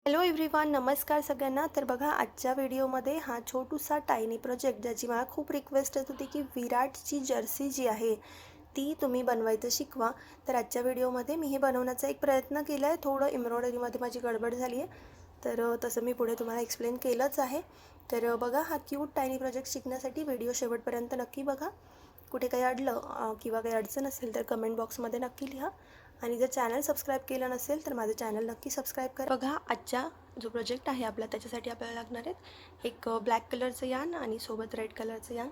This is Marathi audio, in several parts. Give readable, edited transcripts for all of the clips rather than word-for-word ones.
हॅलो एव्हरीवन, नमस्कार सगळ्यांना. तर बघा, आजच्या व्हिडिओमध्ये हा छोटूसा टायनी प्रोजेक्ट, ज्याची मला खूप रिक्वेस्ट येत होती की विराटची जर्सी जी आहे ती तुम्ही बनवायचं शिकवा. तर आजच्या व्हिडिओमध्ये मी हे बनवण्याचा एक प्रयत्न केला आहे. थोडं एम्ब्रॉयडरीमध्ये माझी गडबड झाली आहे, तर तसं मी पुढे तुम्हाला एक्सप्लेन केलंच आहे. तर बघा, हा क्यूट टायनी प्रोजेक्ट शिकण्यासाठी व्हिडिओ शेवटपर्यंत नक्की बघा. कुठे काही अडलं किंवा काही अडचण असेल तर कमेंट बॉक्समध्ये नक्की लिहा. आणि जर चॅनल सबस्क्राईब केलं नसेल तर माझं चॅनल नक्की सबस्क्राईब करा. बघा, आजचा जो प्रोजेक्ट आहे आपला, त्याच्यासाठी आपल्याला लागणार आहेत एक ब्लॅक कलरचं यान आणि सोबत रेड कलरचं यान,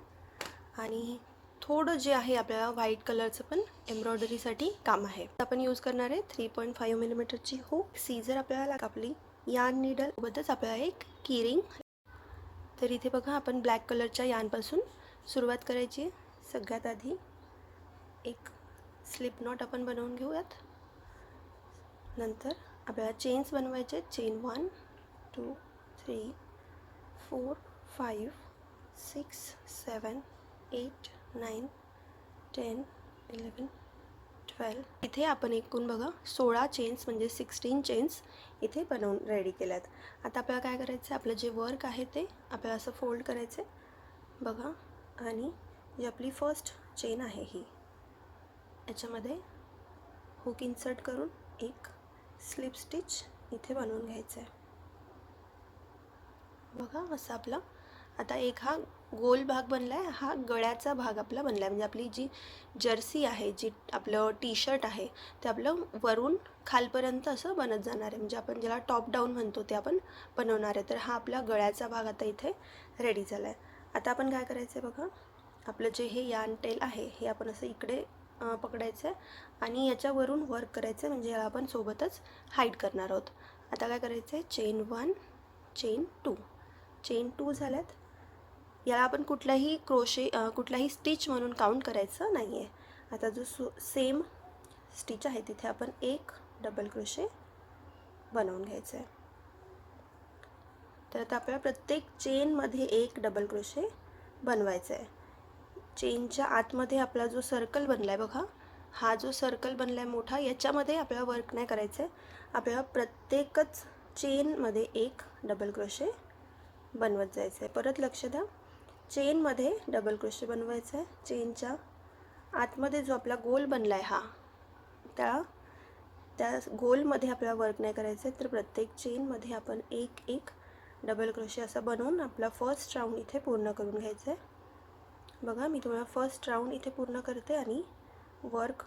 आणि थोडं जे आहे आपल्याला व्हाईट कलरचं पण एम्ब्रॉयडरीसाठी काम आहे. आपण यूज करणार आहे 3.5 मिलीमीटरची हुक. सीझर आपल्याला आपली यान नीडल सोबतच आपल्याला एक कीरिंग. तर इथे बघा, आपण ब्लॅक कलरच्या यानपासून सुरुवात करायची. सगळ्यात आधी एक स्लिप नॉट आपण बनवून घेऊयात. नंतर आपल्याला चेन्स बनवायचे. चेन 1 2 3 4 5 6 7 8 9 10 11 12. इथे आपण एकूण बघा 16 चेन्स म्हणजे 16 चेन्स इथे बनवून रेडी केल्यात. आता आपल्याला काय करायचं, आपलं जे वर्क आहे ते आपल्याला असं फोल्ड करायचं बघा, आणि जी आपली फर्स्ट चेन आहे ही, याच्यामध्ये हुक इन्सर्ट करून एक स्लिप स्टिच इथे बनवून घ्यायचं आहे बघा. असं आपला आता एक हा गोल भाग बनला आहे. हा गळ्याचा भाग आपला बनला आहे, म्हणजे आपली जी जर्सी आहे, जी आपलं टी शर्ट आहे, ते आपलं वरून खालपर्यंत असं बनत जाणार आहे, म्हणजे आपण ज्याला टॉप डाऊन म्हणतो ते आपण बनवणार आहे. तर हा आपला गळ्याचा भाग आता इथे रेडी झाला आहे. आता आपण काय करायचं आहे बघा, आपलं जे हे यान टेल आहे हे आपण असं इकडे पकडायचं आहे आणि याच्यावरून वर्क करायचं आहे, म्हणजे याला आपण सोबतच हाईड करणार आहोत. आता काय करायचं आहे, चेन 1 चेन 2 चेन 2 झाल्यात. याला आपण कुठलाही स्टिच म्हणून काउंट करायचं नाही आहे. आता जो सेम स्टिच आहे तिथे आपण एक डबल क्रोशे बनवून घ्यायचं आहे. तर आता आपल्याला प्रत्येक चेनमध्ये एक डबल क्रोशे बनवायचं आहे. चेनच्या आतमध्ये आपला जो सर्कल बनला आहे बघा, हा जो सर्कल बनला आहे मोठा, याच्यामध्ये आपल्याला वर्क नाही करायचं आहे. आपल्याला प्रत्येकच चेनमध्ये एक डबल क्रोशे बनवत जायचं आहे. परत लक्ष द्या, चेनमध्ये डबल क्रोशे बनवायचं आहे. चेनच्या आतमध्ये जो आपला गोल बनला आहे हा, त्या गोलमध्ये आपल्याला वर्क नाही करायचं आहे. तर प्रत्येक चेनमध्ये आपण एक एक डबल क्रोशे असं बनवून आपला फर्स्ट राऊंड इथे पूर्ण करून घ्यायचं आहे बघा. मी तुम्हाला फर्स्ट राऊंड इथे पूर्ण करते आणि वर्क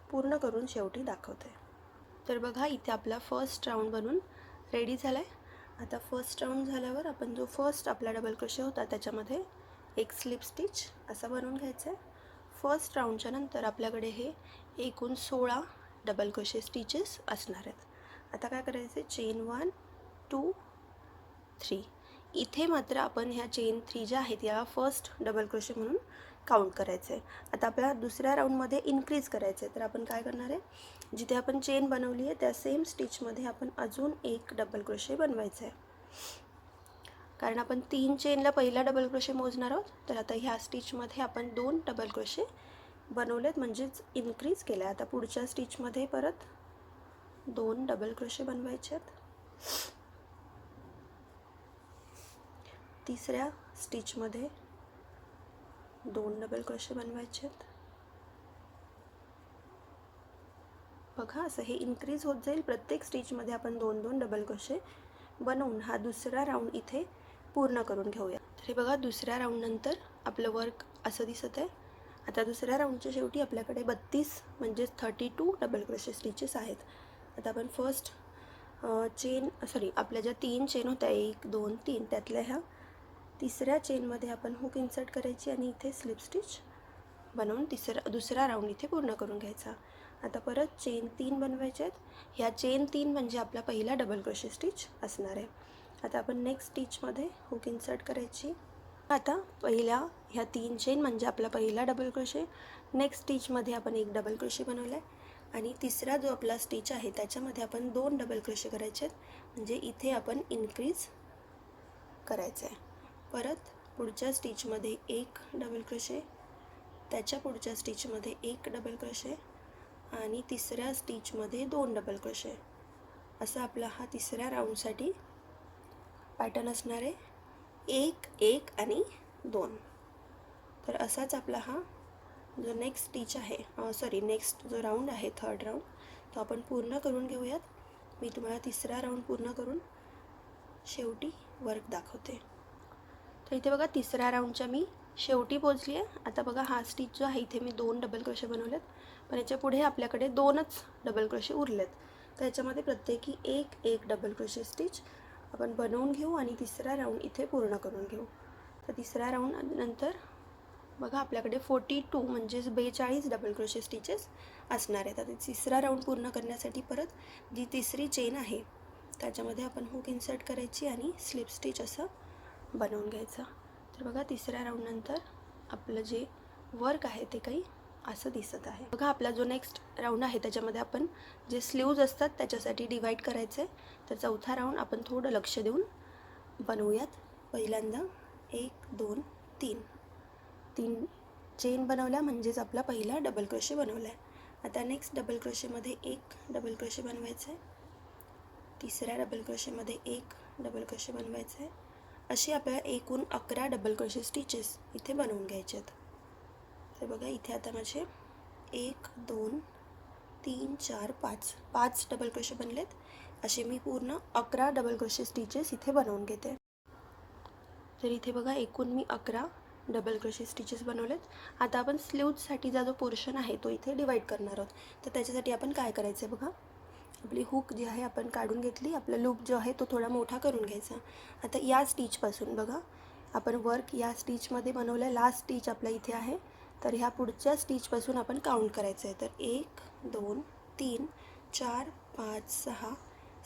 पूर्ण करून शेवटी दाखवते. तर बघा, इथे आपला फर्स्ट राऊंड बनून रेडी झाला आहे. आता फर्स्ट राऊंड झाल्यावर आपण जो फर्स्ट आपला डबल क्रोशे होता त्याच्यामध्ये एक स्लिप स्टिच असा बनवून घ्यायचा आहे. फर्स्ट राऊंडच्या नंतर आपल्याकडे हे एकूण 16 डबल क्रोशे स्टिचेस असणार आहेत. आता काय करायचे, चेन 1 2 3. इथे मात्र आपण ह्या चेन 3 ज्या आहेत याला फर्स्ट डबल क्रोशे म्हणून काउंट करायचं आहे. आता आपल्याला दुसऱ्या राऊंडमध्ये इन्क्रीज करायचं आहे. तर आपण काय करणार आहे, जिथे आपण चेन बनवली आहे त्या सेम स्टिचमध्ये आपण अजून एक डबल क्रोशे बनवायचं आहे. कारण आपण 3 चेनला पहिला डबल क्रोशे मोजणार आहोत, तर आता ह्या स्टिचमध्ये आपण 2 डबल क्रोशे बनवलेत, म्हणजेच इन्क्रीज केलं आहे. आता पुढच्या स्टिचमध्ये परत 2 डबल क्रोशे बनवायचे आहेत. तिसऱ्या स्टिचमध्ये 2 डबल क्रोशे बनवायचे आहेत बघा. असं हे इन्क्रीज होत जाईल. प्रत्येक स्टिचमध्ये आपण 2-2 डबल क्रोशे बनवून हा दुसरा राऊंड इथे पूर्ण करून घेऊया. तर हे बघा, दुसऱ्या राऊंडनंतर आपलं वर्क असं दिसत आहे. आता दुसऱ्या राऊंडच्या शेवटी आपल्याकडे 32 म्हणजेच 32 डबल क्रोशे स्टिचेस आहेत. आता आपण फर्स्ट आपल्या ज्या 3 चेन होत्या 1 2 3, त्यातल्या ह्या तिसऱ्या चेनमध्ये आपण हुक इन्सर्ट करायची आणि इथे स्लिप स्टिच बनवून दुसरा राऊंड इथे पूर्ण करून घ्यायचा. आता परत चेन 3 बनवायचे आहेत. ह्या चेन 3 म्हणजे आपला पहिला डबल क्रोशे स्टिच असणार आहे. आता आपण नेक्स्ट स्टिचमध्ये हुक इन्सर्ट करायची. आता पहिल्या ह्या 3 चेन म्हणजे आपला पहिला डबल क्रोशे. नेक्स्ट स्टिचमध्ये आपण एक डबल क्रोशे बनवला आहे आणि तिसरा जो आपला स्टिच आहे त्याच्यामध्ये आपण 2 डबल क्रोशे करायचे आहेत, म्हणजे इथे आपण इन्क्रीज करायचं आहे. परत पुढच्या स्टिचमध्ये एक डबल क्रोशे, त्याच्या पुढच्या स्टिचमध्ये एक डबल क्रोशे आणि तिसऱ्या स्टिचमध्ये 2 डबल क्रोशे. असा आपला हा तिसऱ्या राऊंडसाठी पॅटर्न असणार आहे, 1 1 आणि 2. तर असाच आपला हा जो नेक्स्ट स्टिच आहे, नेक्स्ट जो राऊंड आहे, थर्ड राऊंड, तो आपण पूर्ण करून घेऊयात. मी तुम्हाला तिसरा राऊंड पूर्ण करून शेवटी वर्क दाखवते. तर इथे बघा तिसऱ्या राऊंडच्या मी शेवटी पोहोचली आहे. आता बघा हा स्टिच जो आहे इथे मी 2 डबल क्रोशे बनवलेत, पण याच्या पुढे आपल्याकडे 2च डबल क्रोशे उरलेत. तर याच्यामध्ये प्रत्येकी 1 1 डबल क्रोशे स्टिच आपण बनवून घेऊ आणि तिसरा राऊंड इथे पूर्ण करून घेऊ. तर तिसऱ्या राऊंड नंतर बघा आपल्याकडे 42 म्हणजेच 42 डबल क्रोशे स्टिचेस असणार आहेत. आता तिसरा राऊंड पूर्ण करण्यासाठी परत जी तिसरी चेन आहे त्याच्यामध्ये आपण हुक इन्सर्ट करायची आणि स्लिप स्टिच असं बनवून घ्यायचं. तर बघा तिसऱ्या राऊंडनंतर आपलं जे वर्क आहे ते काही असं दिसत आहे. बघा आपला जो नेक्स्ट राऊंड आहे त्याच्यामध्ये आपण जे स्लीव्ज असतात त्याच्यासाठी डिवाईड करायचं आहे. तर चौथा राऊंड आपण थोडं लक्ष देऊन बनवूयात. पहिल्यांदा 1 2 3 चेन बनवल्या म्हणजेच आपला पहिला डबल क्रोशे बनवला आहे. आता नेक्स्ट डबल क्रोशेमध्ये 1 डबल क्रोशे बनवायचं आहे, तिसऱ्या डबल क्रोशेमध्ये 1 डबल क्रोशे बनवायचं आहे. अशी आपल्याला एकूण 11 डबल क्रोशे स्टिचेस इथे बनवून घ्यायचे आहेत. तर बघा इथे आता माझे 1 2 3 4 5 डबल क्रोशे बनलेत. असे मी पूर्ण 11 डबल क्रोशे स्टिचेस इथे बनवून घेते. तर इथे बघा एकूण मी 11 डबल क्रोशे स्टिचेस बनवलेत. आता आपण स्लीव्जसाठीचा जो पोर्शन आहे तो इथे डिवाईड करणार आहोत. तर त्याच्यासाठी आपण काय करायचं आहे बघा, आपली हुक जी आहे आपण काढून घेतली, आपला लूप जो आहे तो थोडा मोठा करून घ्यायचा. आता या स्टिचपासून बघा आपण वर्क या स्टिचमध्ये बनवलं, लास्ट स्टिच आपल्या इथे आहे. तर ह्या पुढच्या स्टिचपासून आपण काउंट करायचं आहे. तर 1 2 3 4 5 6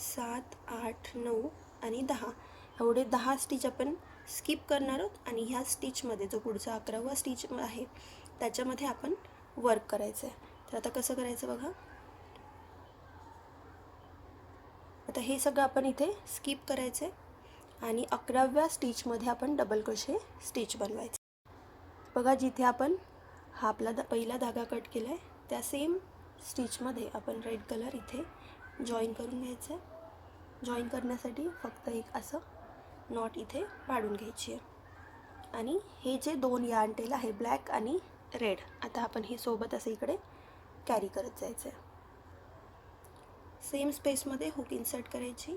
7 8 9 आणि 10 एवढे 10 स्टिच आपण स्किप करणार आहोत आणि ह्या स्टिचमध्ये जो पुढचा 11वा स्टिच आहे त्याच्यामध्ये आपण वर्क करायचं आहे. तर आता कसं करायचं बघा, आता हे सगळं आपण इथे स्किप करायचं आहे आणि 11व्या स्टिचमध्ये आपण डबल क्रोशे स्टिच बनवायचं. बघा जिथे आपण हा आपला पहिला धागा कट केला आहे त्या सेम स्टिचमध्ये आपण रेड कलर इथे जॉईन करून घ्यायचं आहे. जॉईन करण्यासाठी फक्त एक असं नॉट इथे पाडून घ्यायची आहे आणि हे जे 2 यार्न टेल आहे ब्लॅक आणि रेड, आता आपण हे सोबत असं इकडे कॅरी करत जायचं आहे. सेम स्पेसमध्ये हुक इन्सर्ट करायची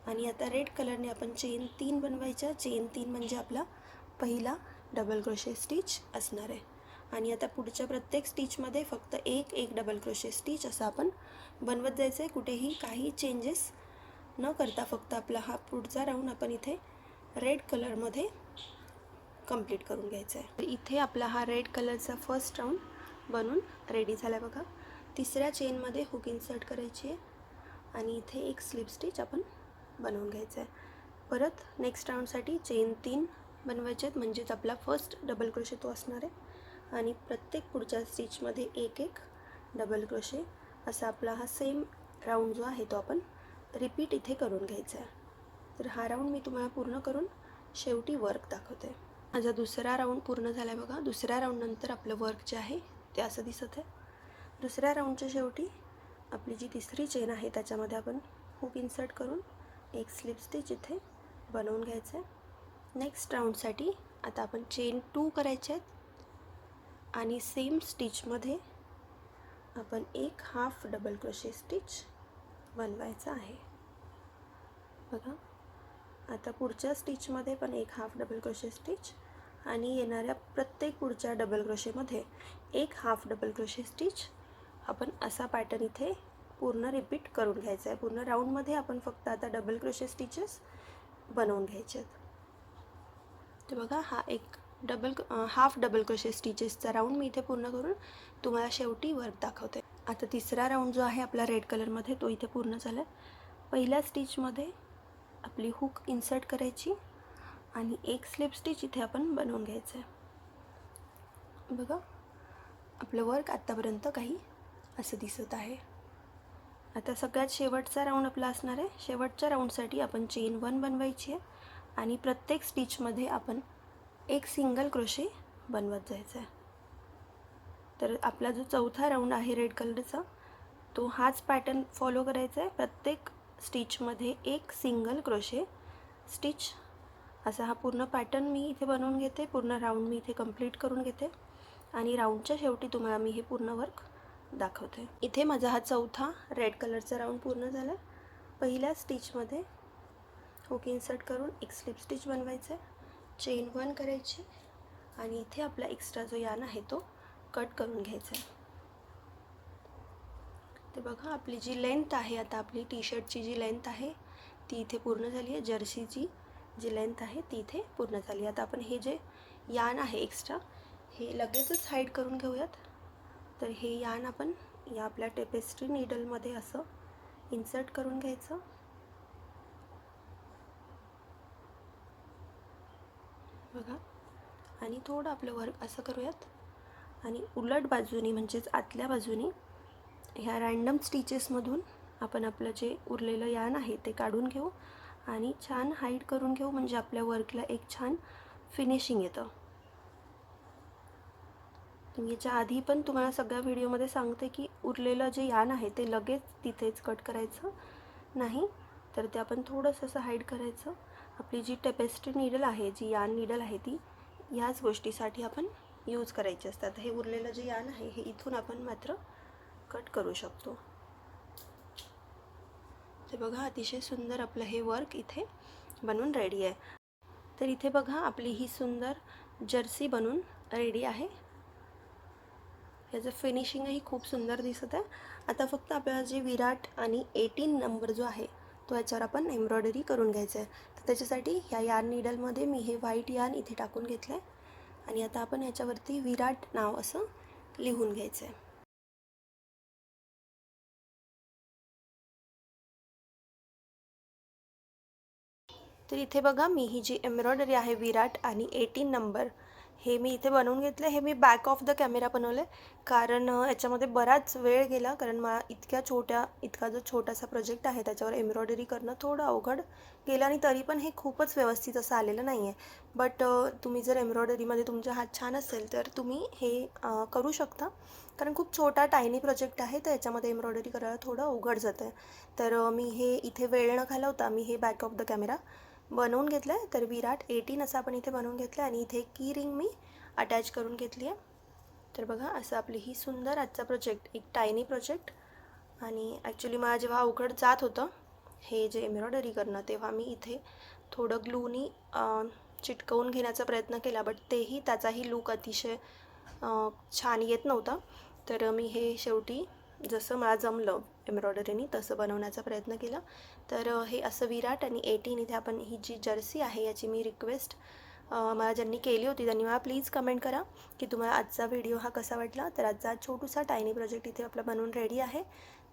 आणि आता रेड कलरने आपण चेन 3 बनवायच्या. चेन 3 म्हणजे आपला पहिला डबल क्रोशे स्टिच असणार आहे. आणि आता पुढच्या प्रत्येक स्टिचमध्ये फक्त 1 1 डबल क्रोशे स्टिच असं आपण बनवत जायचं आहे, कुठेही काही चेंजेस न करता. फक्त आपला हा पुढचा राऊंड आपण इथे रेड कलरमध्ये कंप्लीट करून घ्यायचा आहे. इथे आपला हा रेड कलरचा फर्स्ट राऊंड बनून रेडी झाला बघा. तिसऱ्या चेनमध्ये हुक इन्सर्ट करायची आहे आणि इथे एक स्लिप स्टिच आपण बनवून घ्यायचं आहे. परत नेक्स्ट राऊंडसाठी चेन 3 बनवायचे आहेत म्हणजेच आपला फर्स्ट डबल क्रोशे तो असणार आहे आणि प्रत्येक पुढच्या स्टिचमध्ये 1 1 डबल क्रोशे असा आपला हा सेम राऊंड जो आहे तो आपण रिपीट इथे करून घ्यायचा आहे. तर हा राऊंड मी तुम्हाला पूर्ण करून शेवटी वर्क दाखवते. माझा दुसरा राऊंड पूर्ण झाला आहे बघा. दुसऱ्या राऊंडनंतर आपलं वर्क जे आहे ते असं दिसत आहे. दुसऱ्या राऊंडच्या शेवटी आपली जी तिसरी चेन आहे त्याच्यामध्ये आपण हुक इन्सर्ट करून एक स्लिप स्टिच इथे बनवून घ्यायचं आहे. नेक्स्ट राऊंडसाठी आता आपण चेन 2 करायचे आहेत आणि सेम स्टिचमध्ये आपण एक हाफ डबल क्रोशे स्टिच बनवायचा आहे बघा. आता पुढच्या स्टिचमध्ये पण एक हाफ डबल क्रोशे स्टिच आणि येणाऱ्या प्रत्येक पुढच्या डबल क्रोशेमध्ये एक हाफ डबल क्रोशे स्टिच आपण असा पॅटर्न इथे पूर्ण रिपीट करून घ्यायचा आहे. पूर्ण राऊंडमध्ये आपण फक्त आता डबल क्रोशे स्टिचेस बनवून घ्यायचे आहेत. तर बघा हा एक हाफ डबल क्रोशे स्टिचेसचा राऊंड मी इथे पूर्ण करून तुम्हाला शेवटी वर्क दाखवते. आता तिसरा राऊंड जो आहे आपला रेड कलरमध्ये तो इथे पूर्ण झाला आहे. पहिल्या स्टिचमध्ये आपली हुक इन्सर्ट करायची आणि एक स्लिप स्टिच इथे आपण बनवून घ्यायचं आहे बघा. आपलं वर्क आत्तापर्यंत काही असं दिसत आहे. आता सगळ्यात शेवटचा राऊंड आपला असणार आहे. शेवटच्या राऊंडसाठी आपण चेन 1 बनवायची आहे आणि प्रत्येक स्टिचमध्ये आपण एक सिंगल क्रोशे बनवत जायचं आहे. तर आपला जो चौथा राऊंड आहे रेड कलरचा तो हाच पॅटर्न फॉलो करायचा आहे. प्रत्येक स्टिचमध्ये एक सिंगल क्रोशे स्टिच असा हा पूर्ण पॅटर्न मी इथे बनवून घेते. पूर्ण राऊंड मी इथे कंप्लीट करून घेते आणि राऊंडच्या शेवटी तुम्हाला मी हे पूर्ण वर्क दाखवते. इथे माझा हा चौथा रेड कलरचा राऊंड पूर्ण झाला. पहिल्या स्टिचमध्ये हुक इन्सर्ट करून एक स्लिप स्टिच बनवायचं आहे, चेन 1 करायची आणि इथे आपला एक्स्ट्रा जो यार्न आहे तो कट करून घ्यायचा आहे. ते बघा आपली जी लेंथ आहे, आता आपली टी शर्टची जी लेंथ आहे ती इथे पूर्ण झाली आहे. जर्सीची जी लेंथ आहे ती इथे पूर्ण झाली. आता आपण हे जे यार्न आहे एक्स्ट्रा हे लगेचच हाईड करून घेऊयात. तर हे यार्न आपण या आपल्या टेपेस्ट्री नीडलमध्ये असं इन्सर्ट करून घ्यायचं. बघा आणि थोडं आपलं वर्क असं करूयात आणि उलट बाजूनी म्हणजेच आतल्या बाजूनी ह्या रँडम स्टिचेसमधून आपण आपलं जे उरलेलं यार्न आहे ते काढून घेऊ आणि छान हाईड करून घेऊ, म्हणजे आपल्या वर्कला एक छान फिनिशिंग येतं. मी याच्या आधी पण तुम्हाला सगळ्या व्हिडिओमध्ये सांगते की उरलेलं जे यार्न आहे ते लगेच तिथेच कट करायचं नाही, तर ते आपण थोडंसं असं हाईड करायचं. आपली जी टेपेस्ट्री नीडल आहे, जी यार्न नीडल आहे, ती ह्याच गोष्टीसाठी आपण यूज करायची असतात. हे उरलेलं जे यार्न आहे हे इथून आपण मात्र कट करू शकतो. ते बघा अतिशय सुंदर आपलं हे वर्क इथे बनून रेडी आहे. तर इथे बघा आपली ही सुंदर जर्सी बनून रेडी आहे. याचं फिनिशिंगही खूप सुंदर दिसत आहे. आता फक्त आपल्याला जे विराट आणि 18 नंबर जो आहे तो याच्यावर आपण एम्ब्रॉयडरी करून घ्यायचं आहे. तर त्याच्यासाठी ह्या यार्न नीडलमध्ये मी हे व्हाईट यार्न इथे टाकून घेतलं आहे आणि आता आपण याच्यावरती विराट नाव असं लिहून घ्यायचं आहे. तर इथे बघा मी ही जी एम्ब्रॉयडरी आहे विराट आणि 18 नंबर हे मी इथे बनवून घेतलं. हे मी बॅक ऑफ द कॅमेरा बनवलं आहे कारण याच्यामध्ये बराच वेळ गेला, कारण मला इतका जो छोटासा प्रोजेक्ट आहे त्याच्यावर एम्ब्रॉयडरी करणं थोडं अवघड गेलं आणि तरी पण हे खूपच व्यवस्थित असं आलेलं नाही आहे. बट तुम्ही जर एम्ब्रॉयडरीमध्ये तुमचा हात छान असेल तर तुम्ही हे करू शकता, कारण खूप छोटा टायनी प्रोजेक्ट आहे तर याच्यामध्ये एम्ब्रॉयडरी करायला थोडं अवघड जातं आहे. तर मी हे इथे वेळ न घालवता मी हे बॅक ऑफ द कॅमेरा बनवून घेतलं आहे. तर विराट 18 असं आपण इथे बनवून घेतलं आहे आणि इथे की रिंग मी अटॅच करून घेतली आहे. तर बघा असं आपली ही सुंदर आजचा प्रोजेक्ट, एक टायनी प्रोजेक्ट. आणि ॲक्च्युली मला जेव्हा अवघड जात होतं हे जे एम्ब्रॉयडरी करणं तेव्हा मी इथे थोडं ग्लूनी चिटकवून घेण्याचा प्रयत्न केला, बट तेही त्याचाही लूक अतिशय छान येत नव्हता. तर मी हे शेवटी जसं मला जमलं एम्ब्रॉयडरीनी तसं बनवण्याचा प्रयत्न केला. तर हे असं विराट आणि 18 इथे आपण ही जी जर्सी आहे याची मी रिक्वेस्ट मला ज्यांनी केली होती त्यांनी मला प्लीज कमेंट करा की तुम्हाला आजचा व्हिडिओ हा कसा वाटला. तर आजचा छोटूसा टायनी प्रोजेक्ट इथे आपला बनवून रेडी आहे.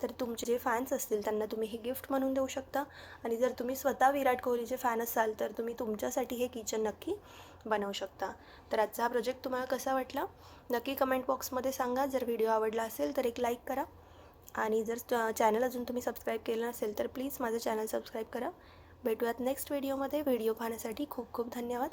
तर तुमचे जे फॅन्स असतील त्यांना तुम्ही हे गिफ्ट म्हणून देऊ शकता आणि जर तुम्ही स्वतः विराट कोहलीचे फॅन असाल तर तुम्ही तुमच्यासाठी हे किचन नक्की बनवू शकता. तर आजचा हा प्रोजेक्ट तुम्हाला कसा वाटला नक्की कमेंट बॉक्समध्ये सांगा. जर व्हिडिओ आवडला असेल तर एक लाईक करा आणि जर चॅनल अजून तुम्ही सबस्क्राईब केलं नसेल तर प्लीज माझं चॅनल सबस्क्राईब करा. भेटूयात नेक्स्ट व्हिडिओमध्ये. व्हिडिओ पाहण्यासाठी खूप खूप धन्यवाद.